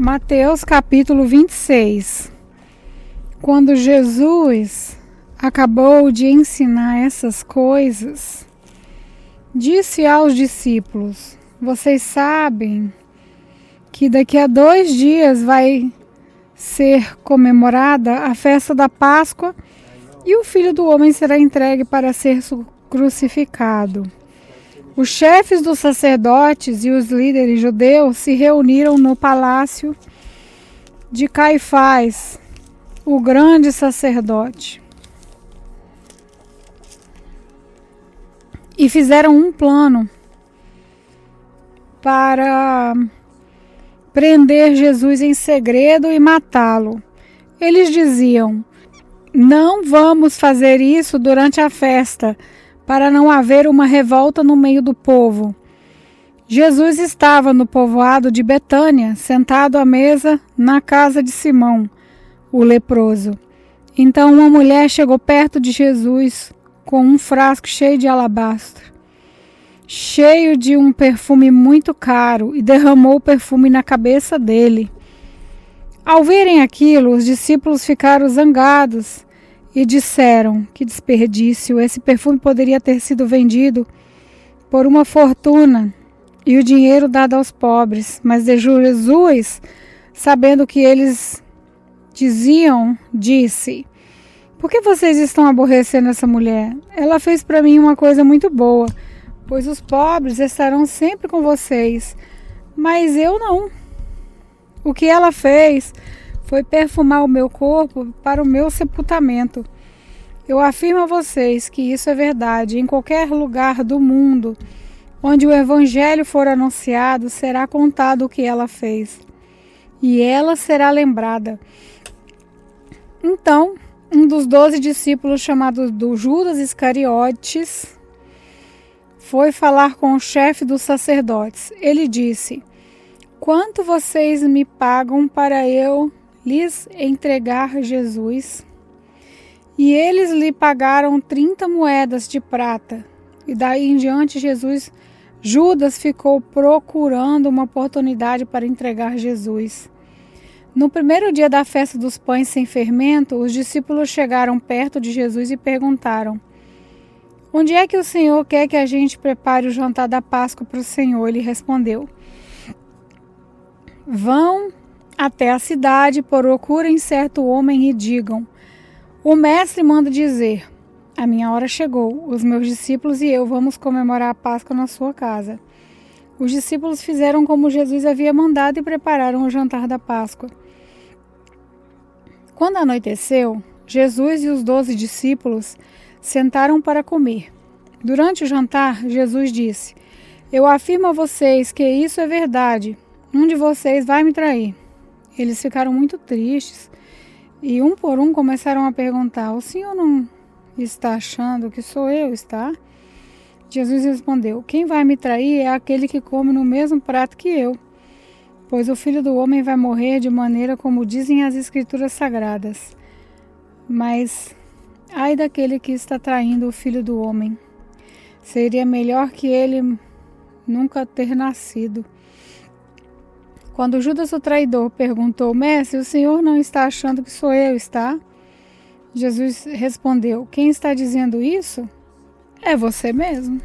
Mateus capítulo 26. Quando Jesus acabou de ensinar essas coisas, disse aos discípulos: vocês sabem que daqui a 2 dias vai ser comemorada a festa da Páscoa e o Filho do Homem será entregue para ser crucificado. Os chefes dos sacerdotes e os líderes judeus se reuniram no palácio de Caifás, o grande sacerdote, e fizeram um plano para prender Jesus em segredo e matá-lo. Eles diziam: não vamos fazer isso durante a festa, para não haver uma revolta no meio do povo. Jesus estava no povoado de Betânia, sentado à mesa na casa de Simão, o leproso. Então uma mulher chegou perto de Jesus com um frasco cheio de alabastro, cheio de um perfume muito caro, e derramou o perfume na cabeça dele. Ao verem aquilo, os discípulos ficaram zangados e disseram: que desperdício, esse perfume poderia ter sido vendido por uma fortuna e o dinheiro dado aos pobres. Mas Jesus, sabendo o que eles diziam, disse: por que vocês estão aborrecendo essa mulher? Ela fez para mim uma coisa muito boa, pois os pobres estarão sempre com vocês, mas eu não. O que ela fez foi perfumar o meu corpo para o meu sepultamento. Eu afirmo a vocês que isso é verdade. Em qualquer lugar do mundo onde o evangelho for anunciado, será contado o que ela fez, e ela será lembrada. Então, um dos 12 discípulos, chamado Judas Iscariotes, foi falar com o chefe dos sacerdotes. Ele disse: quanto vocês me pagam para eu lhes entregar Jesus? E eles lhe pagaram 30 moedas de prata. E daí em diante Judas ficou procurando uma oportunidade para entregar Jesus. No primeiro dia da festa dos pães sem fermento, os discípulos chegaram perto de Jesus e perguntaram: onde é que o Senhor quer que a gente prepare o jantar da Páscoa para o Senhor? Ele respondeu: vão até a cidade, procurem certo homem e digam: o mestre manda dizer: a minha hora chegou, os meus discípulos e eu vamos comemorar a Páscoa na sua casa. Os discípulos fizeram como Jesus havia mandado e prepararam o jantar da Páscoa. Quando anoiteceu, Jesus e os 12 discípulos sentaram para comer. Durante o jantar, Jesus disse: eu afirmo a vocês que isso é verdade, um de vocês vai me trair. Eles ficaram muito tristes e um por um começaram a perguntar: o senhor não está achando que sou eu, está? Jesus respondeu: quem vai me trair é aquele que come no mesmo prato que eu, pois o Filho do Homem vai morrer de maneira como dizem as Escrituras Sagradas. Mas ai daquele que está traindo o Filho do Homem. Seria melhor que ele nunca ter nascido. Quando Judas, o traidor, perguntou: mestre, o senhor não está achando que sou eu, está? Jesus respondeu: quem está dizendo isso? É você mesmo.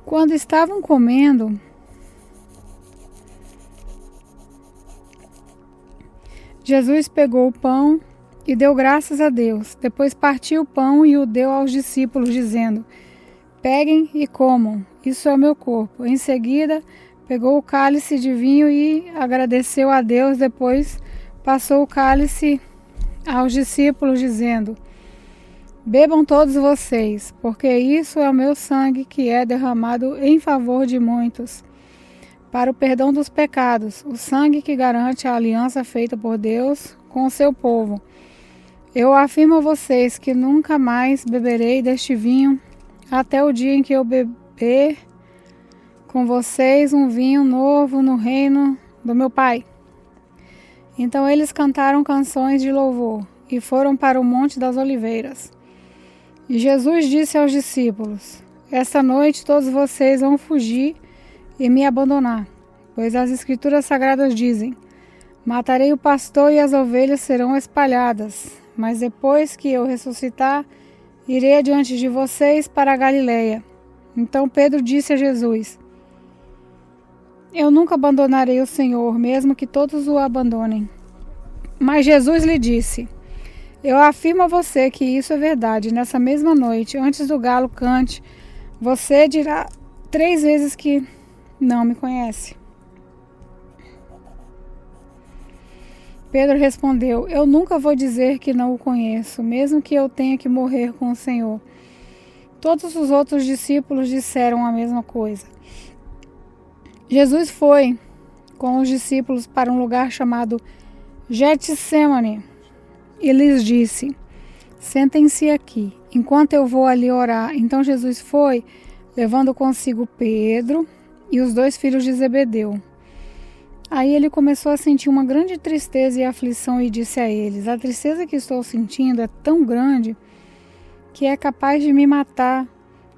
Quando estavam comendo, Jesus pegou o pão e deu graças a Deus. Depois partiu o pão e o deu aos discípulos, dizendo: peguem e comam, isso é o meu corpo. Em seguida, pegou o cálice de vinho e agradeceu a Deus. Depois passou o cálice aos discípulos, dizendo: bebam todos vocês, porque isso é o meu sangue que é derramado em favor de muitos, para o perdão dos pecados, o sangue que garante a aliança feita por Deus com o seu povo. Eu afirmo a vocês que nunca mais beberei deste vinho, até o dia em que eu beber com vocês um vinho novo no reino do meu Pai. Então eles cantaram canções de louvor e foram para o Monte das Oliveiras. E Jesus disse aos discípulos: esta noite todos vocês vão fugir e me abandonar, pois as Escrituras Sagradas dizem: matarei o pastor e as ovelhas serão espalhadas, mas depois que eu ressuscitar, irei adiante de vocês para a Galileia. Então Pedro disse a Jesus: eu nunca abandonarei o Senhor, mesmo que todos o abandonem. Mas Jesus lhe disse: eu afirmo a você que isso é verdade. Nessa mesma noite, antes do galo cante, você dirá 3 vezes que não me conhece. Pedro respondeu: eu nunca vou dizer que não o conheço, mesmo que eu tenha que morrer com o Senhor. Todos os outros discípulos disseram a mesma coisa. Jesus foi com os discípulos para um lugar chamado Getsêmani e lhes disse: sentem-se aqui, enquanto eu vou ali orar. Então Jesus foi, levando consigo Pedro e os 2 filhos de Zebedeu. Aí ele começou a sentir uma grande tristeza e aflição e disse a eles: a tristeza que estou sentindo é tão grande que é capaz de me matar.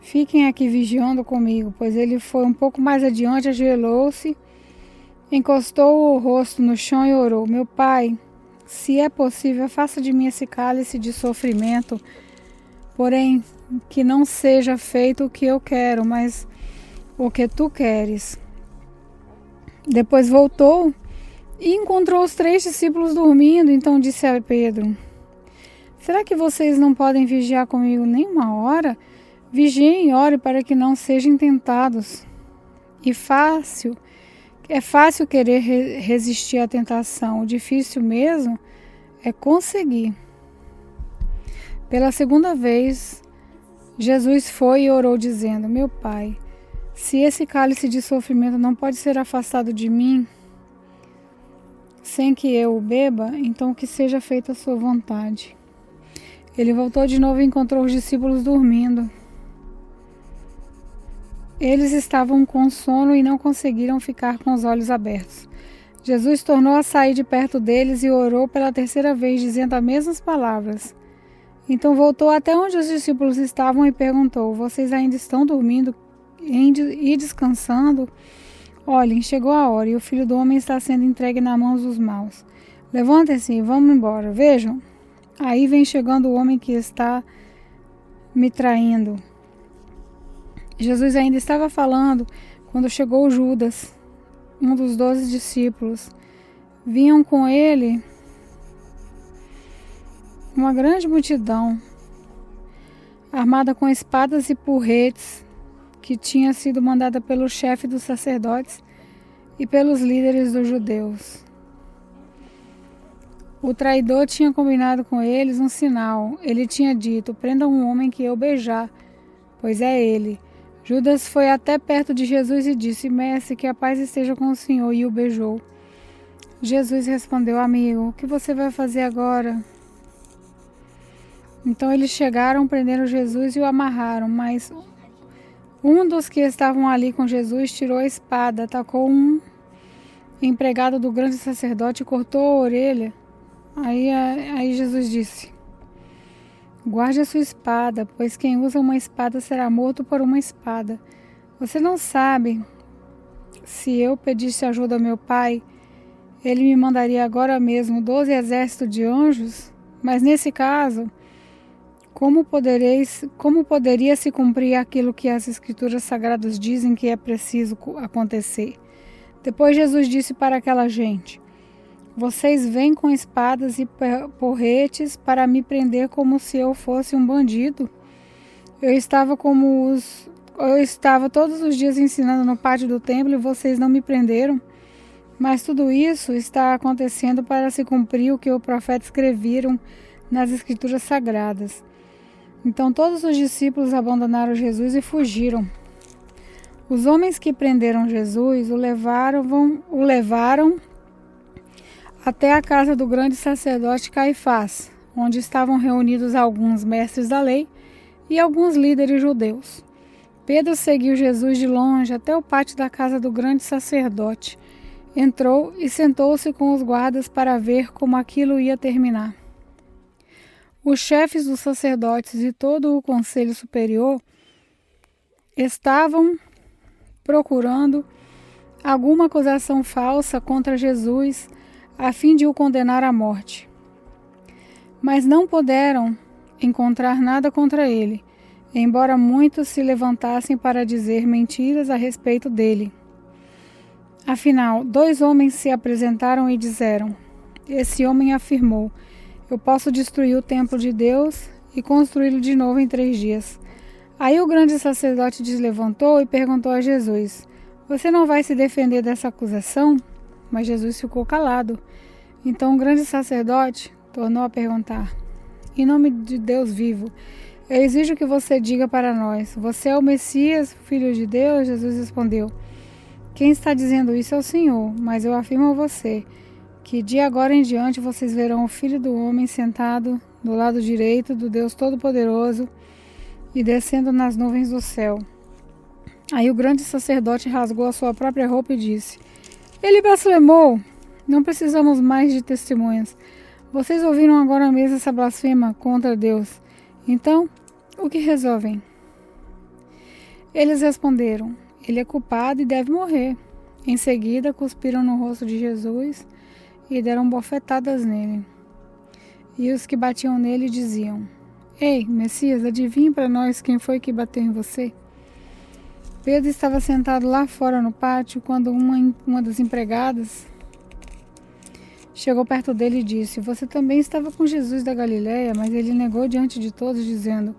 Fiquem aqui vigiando comigo. Pois ele foi um pouco mais adiante, ajoelhou-se, encostou o rosto no chão e orou: meu Pai, se é possível, faça de mim esse cálice de sofrimento, porém que não seja feito o que eu quero, mas o que tu queres. Depois voltou e encontrou os 3 discípulos dormindo. Então disse a Pedro: será que vocês não podem vigiar comigo nem 1 hora? Vigiem e ore para que não sejam tentados. É fácil querer resistir à tentação. O difícil mesmo é conseguir. Pela 2ª vez, Jesus foi e orou dizendo: meu Pai, se esse cálice de sofrimento não pode ser afastado de mim sem que eu o beba, então que seja feita a sua vontade. Ele voltou de novo e encontrou os discípulos dormindo. Eles estavam com sono e não conseguiram ficar com os olhos abertos. Jesus tornou a sair de perto deles e orou pela 3ª vez, dizendo as mesmas palavras. Então voltou até onde os discípulos estavam e perguntou: vocês ainda estão dormindo e descansando? Olhem, chegou a hora e o Filho do Homem está sendo entregue nas mãos dos maus. Levantem-se e vamos embora. Vejam, aí vem chegando o homem que está me traindo. Jesus ainda estava falando quando chegou Judas, um dos 12 discípulos. Vinham com ele uma grande multidão, armada com espadas e porretes, que tinha sido mandada pelo chefe dos sacerdotes e pelos líderes dos judeus. O traidor tinha combinado com eles um sinal. Ele tinha dito: prendam um homem que eu beijar, pois é ele. Judas foi até perto de Jesus e disse: mestre, que a paz esteja com o Senhor, e o beijou. Jesus respondeu: amigo, o que você vai fazer agora? Então eles chegaram, prenderam Jesus e o amarraram, mas um dos que estavam ali com Jesus tirou a espada, atacou um empregado do grande sacerdote e cortou a orelha. Aí Jesus disse: guarde a sua espada, pois quem usa uma espada será morto por uma espada. Você não sabe, se eu pedisse ajuda ao meu Pai, ele me mandaria agora mesmo 12 exércitos de anjos? Mas nesse caso, como poderia se cumprir aquilo que as Escrituras Sagradas dizem que é preciso acontecer? Depois Jesus disse para aquela gente: vocês vêm com espadas e porretes para me prender como se eu fosse um bandido. Eu estava todos os dias ensinando no pátio do templo e vocês não me prenderam. Mas tudo isso está acontecendo para se cumprir o que os profetas escreveram nas Escrituras Sagradas. Então todos os discípulos abandonaram Jesus e fugiram. Os homens que prenderam Jesus o levaram até a casa do grande sacerdote Caifás, onde estavam reunidos alguns mestres da lei e alguns líderes judeus. Pedro seguiu Jesus de longe até o pátio da casa do grande sacerdote. Entrou e sentou-se com os guardas para ver como aquilo ia terminar. Os chefes dos sacerdotes e todo o conselho superior estavam procurando alguma acusação falsa contra Jesus, a fim de o condenar à morte. Mas não puderam encontrar nada contra ele, embora muitos se levantassem para dizer mentiras a respeito dele. Afinal, 2 homens se apresentaram e disseram: esse homem afirmou: eu posso destruir o templo de Deus e construí-lo de novo em 3 dias. Aí o grande sacerdote se levantou e perguntou a Jesus: você não vai se defender dessa acusação? Mas Jesus ficou calado. Então o grande sacerdote tornou a perguntar: em nome de Deus vivo, eu exijo que você diga para nós: você é o Messias, filho de Deus? Jesus respondeu: quem está dizendo isso é o Senhor, mas eu afirmo a você que de agora em diante vocês verão o Filho do Homem sentado do lado direito do Deus Todo-Poderoso e descendo nas nuvens do céu. Aí o grande sacerdote rasgou a sua própria roupa e disse: ele blasfemou! Não precisamos mais de testemunhas. Vocês ouviram agora mesmo essa blasfema contra Deus. Então, o que resolvem? Eles responderam: ele é culpado e deve morrer. Em seguida, cuspiram no rosto de Jesus e deram bofetadas nele. E os que batiam nele diziam: ei, Messias, adivinhe para nós quem foi que bateu em você? Pedro estava sentado lá fora no pátio quando uma das empregadas chegou perto dele e disse: você também estava com Jesus da Galileia? Mas ele negou diante de todos, dizendo: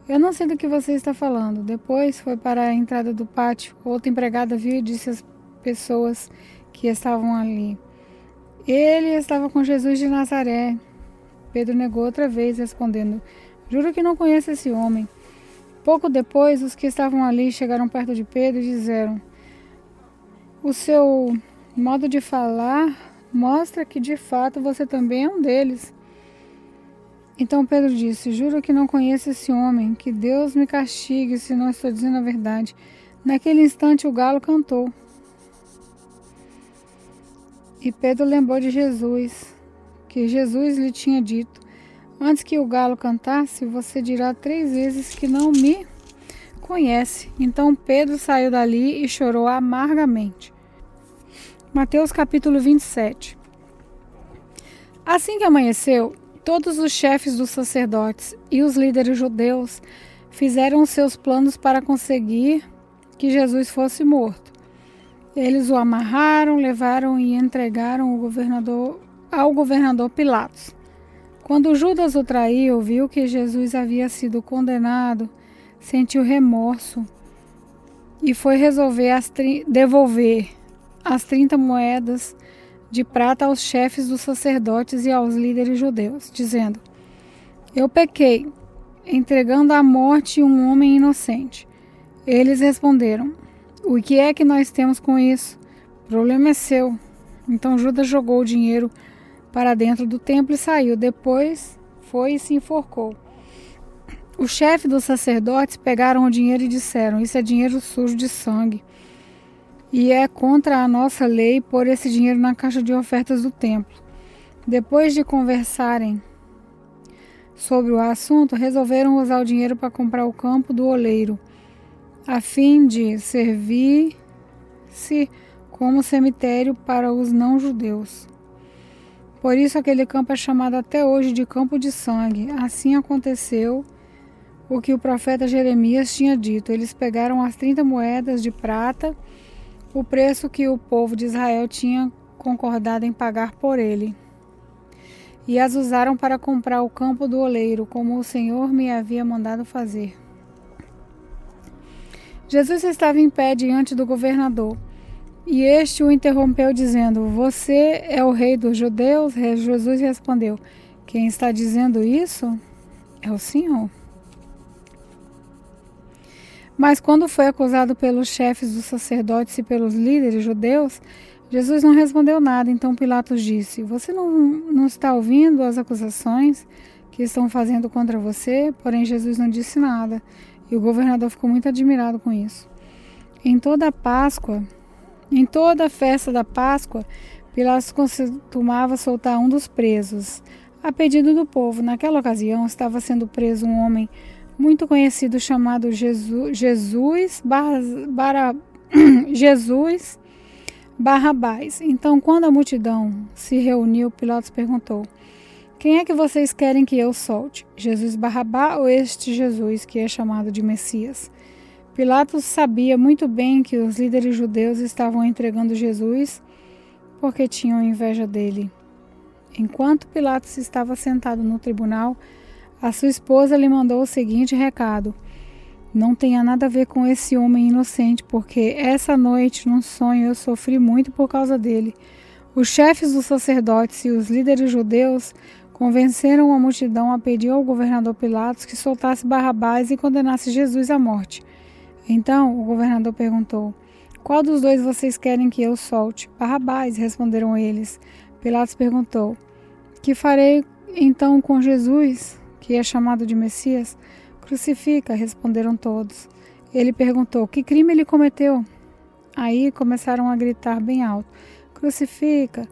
eu não sei do que você está falando. Depois foi para a entrada do pátio. Outra empregada viu e disse às pessoas que estavam ali: ele estava com Jesus de Nazaré. Pedro negou outra vez, respondendo: juro que não conheço esse homem. Pouco depois, os que estavam ali chegaram perto de Pedro e disseram: o seu modo de falar mostra que de fato você também é um deles. Então Pedro disse: juro que não conheço esse homem, que Deus me castigue se não estou dizendo a verdade. Naquele instante o galo cantou. E Pedro lembrou de Jesus, que Jesus lhe tinha dito: antes que o galo cantasse, você dirá 3 vezes que não me conhece. Então Pedro saiu dali e chorou amargamente. Mateus capítulo 27. Assim que amanheceu, todos os chefes dos sacerdotes e os líderes judeus fizeram os seus planos para conseguir que Jesus fosse morto. Eles o amarraram, levaram e entregaram ao governador Pilatos. Quando Judas o traiu, viu que Jesus havia sido condenado, sentiu remorso e foi resolver devolver as 30 moedas de prata aos chefes dos sacerdotes e aos líderes judeus, dizendo: eu pequei, entregando à morte um homem inocente. Eles responderam: o que é que nós temos com isso? O problema é seu. Então Judas jogou o dinheiro para dentro do templo e saiu. Depois foi e se enforcou. Os chefes dos sacerdotes pegaram o dinheiro e disseram: isso é dinheiro sujo de sangue. E é contra a nossa lei pôr esse dinheiro na caixa de ofertas do templo. Depois de conversarem sobre o assunto, resolveram usar o dinheiro para comprar o campo do oleiro, a fim de servir-se como cemitério para os não-judeus. Por isso aquele campo é chamado até hoje de Campo de Sangue. Assim aconteceu o que o profeta Jeremias tinha dito. Eles pegaram as 30 moedas de prata, o preço que o povo de Israel tinha concordado em pagar por ele, e as usaram para comprar o campo do oleiro, como o Senhor me havia mandado fazer. Jesus estava em pé diante do governador, e este o interrompeu, dizendo: você é o rei dos judeus? Jesus respondeu: quem está dizendo isso é o Senhor. Mas quando foi acusado pelos chefes dos sacerdotes e pelos líderes judeus, Jesus não respondeu nada. Então Pilatos disse: você não está ouvindo as acusações que estão fazendo contra você? Porém Jesus não disse nada, e o governador ficou muito admirado com isso. Em toda a festa da Páscoa, Pilatos costumava soltar um dos presos, a pedido do povo. Naquela ocasião estava sendo preso um homem muito conhecido chamado Jesus Barrabás. Então, quando a multidão se reuniu, Pilatos perguntou: quem é que vocês querem que eu solte? Jesus Barrabás ou este Jesus que é chamado de Messias? Pilatos sabia muito bem que os líderes judeus estavam entregando Jesus porque tinham inveja dele. Enquanto Pilatos estava sentado no tribunal, a sua esposa lhe mandou o seguinte recado: não tenha nada a ver com esse homem inocente, porque essa noite, num sonho, eu sofri muito por causa dele. Os chefes dos sacerdotes e os líderes judeus convenceram a multidão a pedir ao governador Pilatos que soltasse Barrabás e condenasse Jesus à morte. Então o governador perguntou: qual dos dois vocês querem que eu solte? Barrabás, responderam eles. Pilatos perguntou: que farei então com Jesus, que é chamado de Messias? Crucifica, responderam todos. Ele perguntou: que crime ele cometeu? Aí começaram a gritar bem alto: crucifica!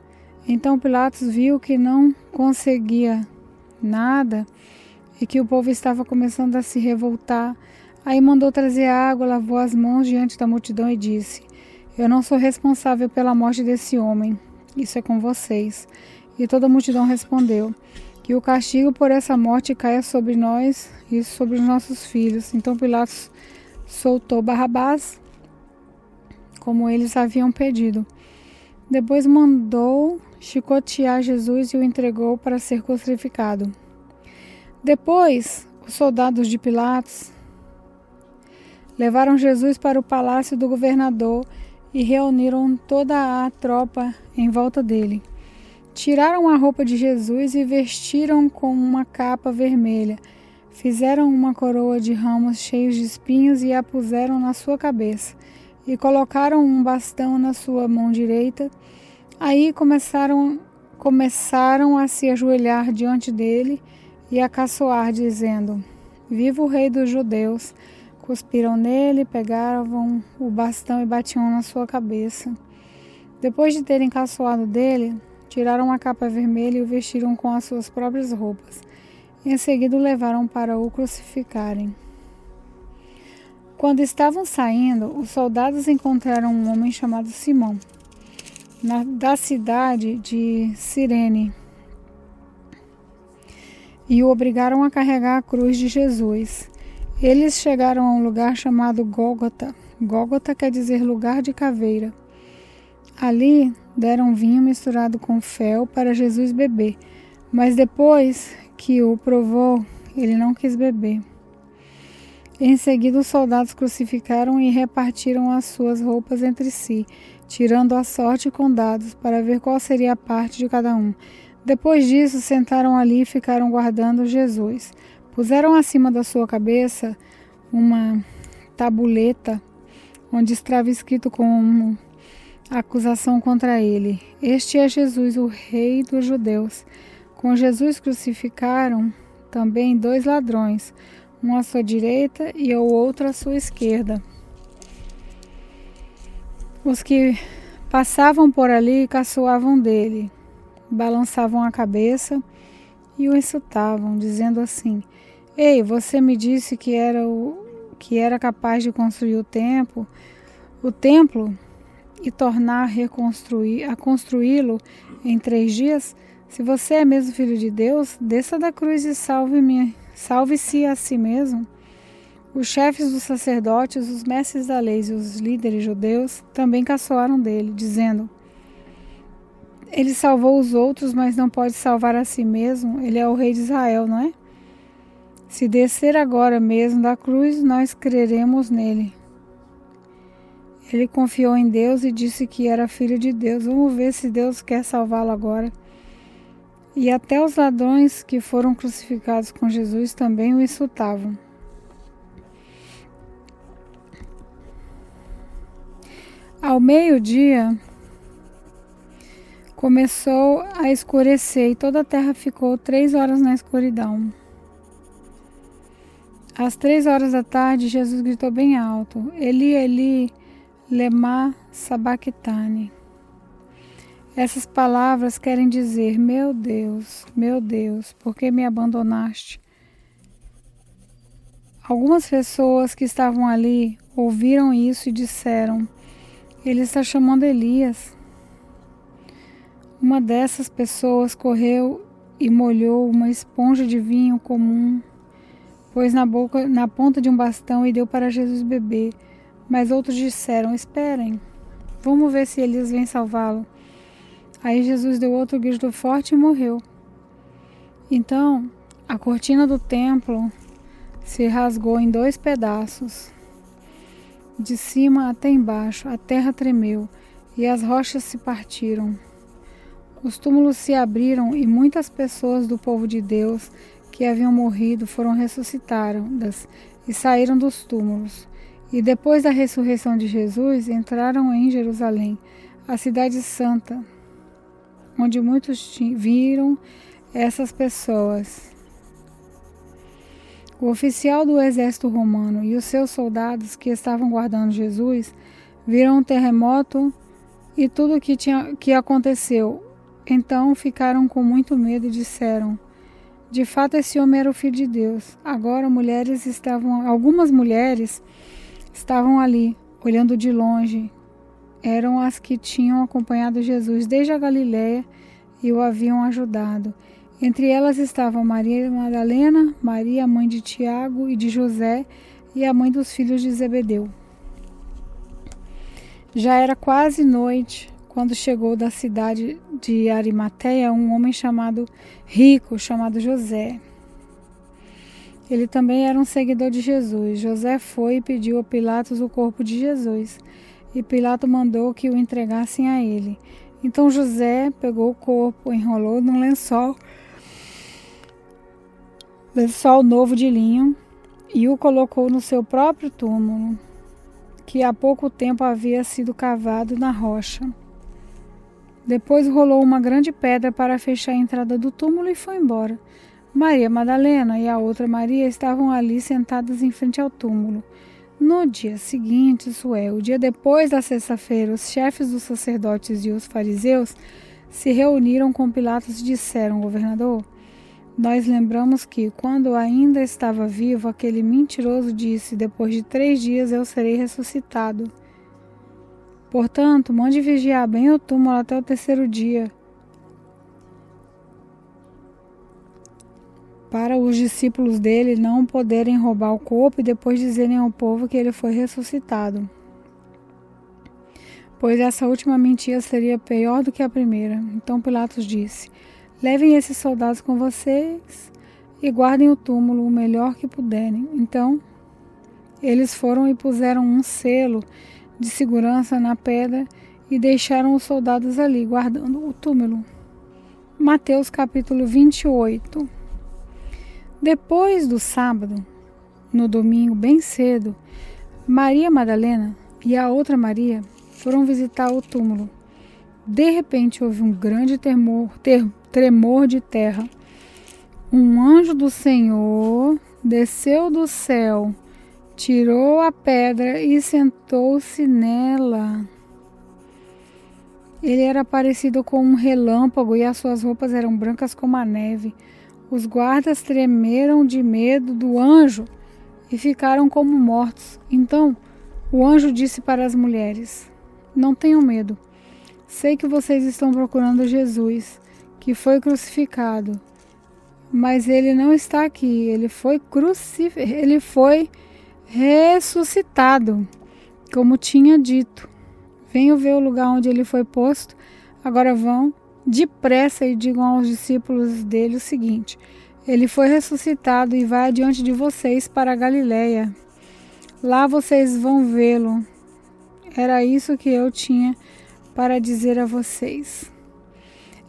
Então Pilatos viu que não conseguia nada e que o povo estava começando a se revoltar. Aí mandou trazer água, lavou as mãos diante da multidão e disse: eu não sou responsável pela morte desse homem, isso é com vocês. E toda a multidão respondeu: que o castigo por essa morte caia sobre nós e sobre os nossos filhos. Então Pilatos soltou Barrabás, como eles haviam pedido. Depois mandou chicotear Jesus e o entregou para ser crucificado. Depois, os soldados de Pilatos levaram Jesus para o palácio do governador e reuniram toda a tropa em volta dele. Tiraram a roupa de Jesus e vestiram com uma capa vermelha. Fizeram uma coroa de ramos cheios de espinhos e a puseram na sua cabeça. E colocaram um bastão na sua mão direita. Aí começaram a se ajoelhar diante dele e a caçoar, dizendo: viva o rei dos judeus! Cuspiram nele, pegavam o bastão e batiam na sua cabeça. Depois de terem caçoado dele, tiraram a capa vermelha e o vestiram com as suas próprias roupas. Em seguida o levaram para o crucificarem. Quando estavam saindo, os soldados encontraram um homem chamado Simão, da cidade de Cirene, e o obrigaram a carregar a cruz de Jesus. Eles chegaram a um lugar chamado Gólgota. Gólgota quer dizer lugar de caveira. Ali deram vinho misturado com fel para Jesus beber, mas depois que o provou, ele não quis beber. Em seguida, os soldados crucificaram e repartiram as suas roupas entre si, tirando a sorte com dados para ver qual seria a parte de cada um. Depois disso, sentaram ali e ficaram guardando Jesus. Puseram acima da sua cabeça uma tabuleta onde estava escrito como acusação contra ele: este é Jesus, o rei dos judeus. Com Jesus crucificaram também 2 ladrões, um à sua direita e o outro à sua esquerda. Os que passavam por ali caçoavam dele, balançavam a cabeça e o insultavam, dizendo assim: ei, você me disse que era capaz de construir o templo e tornar a construí-lo em 3 dias? Se você é mesmo filho de Deus, desça da cruz e salve-se a si mesmo. Os chefes dos sacerdotes, os mestres da lei e os líderes judeus também caçoaram dele, dizendo: ele salvou os outros, mas não pode salvar a si mesmo. Ele é o rei de Israel, não é? Se descer agora mesmo da cruz, nós creremos nele. Ele confiou em Deus e disse que era filho de Deus. Vamos ver se Deus quer salvá-lo agora. E até os ladrões que foram crucificados com Jesus também o insultavam. Ao meio-dia, começou a escurecer e toda a terra ficou 3 horas na escuridão. Às 3 horas da tarde, Jesus gritou bem alto: Eli, Eli, lema sabachthani. Essas palavras querem dizer: meu Deus, por que me abandonaste? Algumas pessoas que estavam ali ouviram isso e disseram: Ele está chamando Elias. Uma dessas pessoas correu e molhou uma esponja de vinho comum, pôs na ponta de um bastão e deu para Jesus beber. Mas outros disseram: esperem, vamos ver se Elias vem salvá-lo. Aí Jesus deu outro grito forte e morreu. Então, a cortina do templo se rasgou em 2 pedaços. De cima até embaixo, a terra tremeu e as rochas se partiram. Os túmulos se abriram e muitas pessoas do povo de Deus que haviam morrido foram ressuscitadas e saíram dos túmulos. E depois da ressurreição de Jesus, entraram em Jerusalém, a cidade santa, onde muitos viram essas pessoas. O oficial do exército romano e os seus soldados que estavam guardando Jesus viram um terremoto e tudo o que aconteceu. Então ficaram com muito medo e disseram: de fato esse homem era o Filho de Deus. Agora algumas mulheres estavam ali, olhando de longe. Eram as que tinham acompanhado Jesus desde a Galiléia e o haviam ajudado. Entre elas estavam Maria Madalena, Maria, mãe de Tiago e de José, e a mãe dos filhos de Zebedeu. Já era quase noite quando chegou da cidade de Arimateia um homem rico, chamado José. Ele também era um seguidor de Jesus. José foi e pediu a Pilatos o corpo de Jesus, e Pilato mandou que o entregassem a ele. Então José pegou o corpo, enrolou num lençol novo de linho, e o colocou no seu próprio túmulo, que há pouco tempo havia sido cavado na rocha. Depois rolou uma grande pedra para fechar a entrada do túmulo e foi embora. Maria Madalena e a outra Maria estavam ali sentadas em frente ao túmulo. No dia seguinte, isso é, o dia depois da sexta-feira, os chefes dos sacerdotes e os fariseus se reuniram com Pilatos e disseram: governador, nós lembramos que, quando ainda estava vivo, aquele mentiroso disse: depois de 3 dias eu serei ressuscitado. Portanto, mande vigiar bem o túmulo até o 3º dia, para os discípulos dele não poderem roubar o corpo e depois dizerem ao povo que ele foi ressuscitado. Pois essa última mentira seria pior do que a primeira. Então Pilatos disse: levem esses soldados com vocês e guardem o túmulo o melhor que puderem. Então eles foram e puseram um selo de segurança na pedra e deixaram os soldados ali, guardando o túmulo. Mateus capítulo 28. Depois do sábado, no domingo bem cedo, Maria Madalena e a outra Maria foram visitar o túmulo. De repente houve um grande tremor de terra. Um anjo do Senhor desceu do céu, tirou a pedra e sentou-se nela. Ele era parecido com um relâmpago e as suas roupas eram brancas como a neve. Os guardas tremeram de medo do anjo e ficaram como mortos. Então o anjo disse para as mulheres: não tenham medo. Sei que vocês estão procurando Jesus, que foi crucificado. Mas ele não está aqui. Ele foi ressuscitado, como tinha dito. Venham ver o lugar onde ele foi posto. Agora vão depressa e digam aos discípulos dele o seguinte: ele foi ressuscitado e vai adiante de vocês para a Galiléia. Lá vocês vão vê-lo. Era isso que eu tinha para dizer a vocês.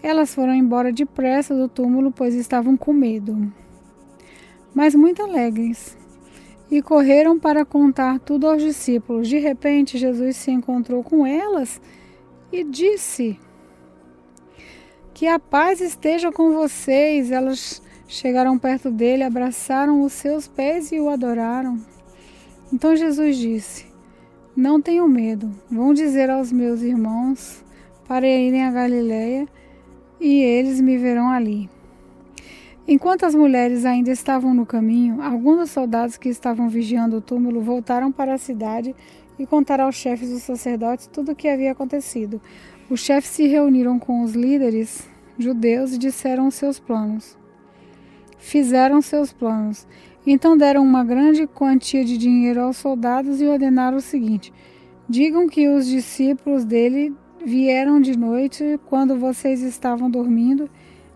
Elas foram embora depressa do túmulo, pois estavam com medo, mas muito alegres, e correram para contar tudo aos discípulos. De repente, Jesus se encontrou com elas e disse: que a paz esteja com vocês. Elas chegaram perto dele, abraçaram os seus pés e o adoraram. Então Jesus disse: não tenham medo, vão dizer aos meus irmãos para irem a Galiléia e eles me verão ali. Enquanto as mulheres ainda estavam no caminho, alguns dos soldados que estavam vigiando o túmulo voltaram para a cidade e contaram aos chefes dos sacerdotes tudo o que havia acontecido. Os chefes se reuniram com os líderes judeus e disseram seus planos. Fizeram seus planos. Então deram uma grande quantia de dinheiro aos soldados e ordenaram o seguinte: digam que os discípulos dele vieram de noite quando vocês estavam dormindo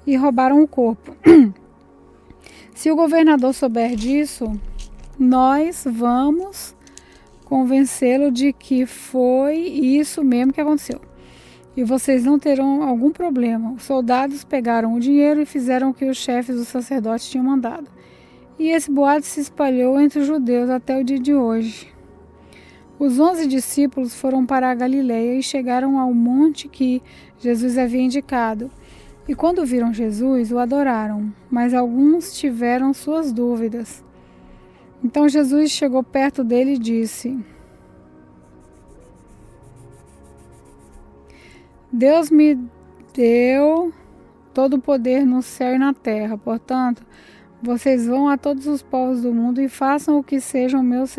e roubaram o corpo. Se o governador souber disso, nós vamos convencê-lo de que foi isso mesmo que aconteceu. E vocês não terão algum problema. Os soldados pegaram o dinheiro e fizeram o que os chefes dos sacerdotes tinham mandado. E esse boato se espalhou entre os judeus até o dia de hoje. Os 11 discípulos foram para a Galileia e chegaram ao monte que Jesus havia indicado. E quando viram Jesus, o adoraram, mas alguns tiveram suas dúvidas. Então Jesus chegou perto dele e disse: Deus me deu todo o poder no céu e na terra. Portanto, vocês vão a todos os povos do mundo e façam com que sejam meus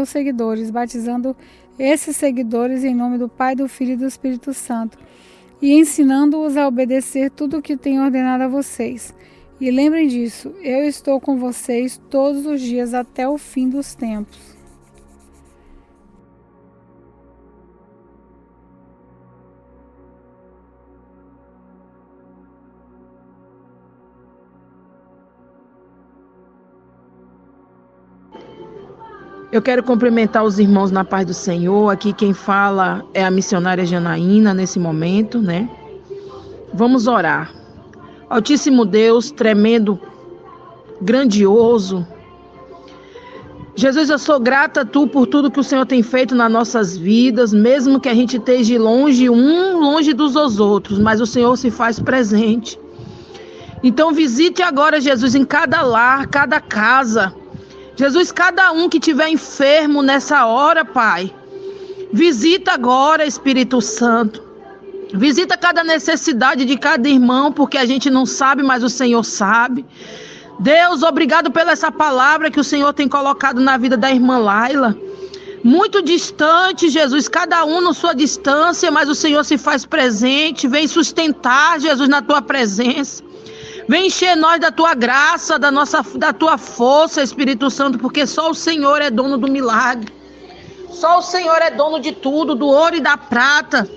seguidores, batizando esses seguidores em nome do Pai, do Filho e do Espírito Santo, e ensinando-os a obedecer tudo o que tenho ordenado a vocês. E lembrem disso, eu estou com vocês todos os dias até o fim dos tempos. Eu quero cumprimentar os irmãos na paz do Senhor. Aqui quem fala é a missionária Janaína nesse momento, né? Vamos orar. Altíssimo Deus, tremendo, grandioso. Jesus, eu sou grata a Tu por tudo que o Senhor tem feito nas nossas vidas, mesmo que a gente esteja longe dos outros, mas o Senhor se faz presente. Então visite agora, Jesus, em cada lar, cada casa. Jesus, cada um que estiver enfermo nessa hora, Pai, visita agora, Espírito Santo. Visita cada necessidade de cada irmão, porque a gente não sabe, mas o Senhor sabe. Deus, obrigado pela essa palavra que o Senhor tem colocado na vida da irmã Laila. Muito distante, Jesus, cada um na sua distância, mas o Senhor se faz presente. Vem sustentar, Jesus, na Tua presença. Vem encher nós da Tua graça, da Tua força, Espírito Santo, porque só o Senhor é dono do milagre. Só o Senhor é dono de tudo, do ouro e da prata.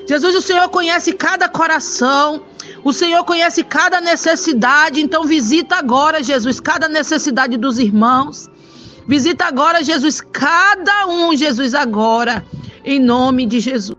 Jesus, o Senhor conhece cada coração, o Senhor conhece cada necessidade, então visita agora, Jesus, cada necessidade dos irmãos. Visita agora, Jesus, cada um, Jesus, agora, em nome de Jesus.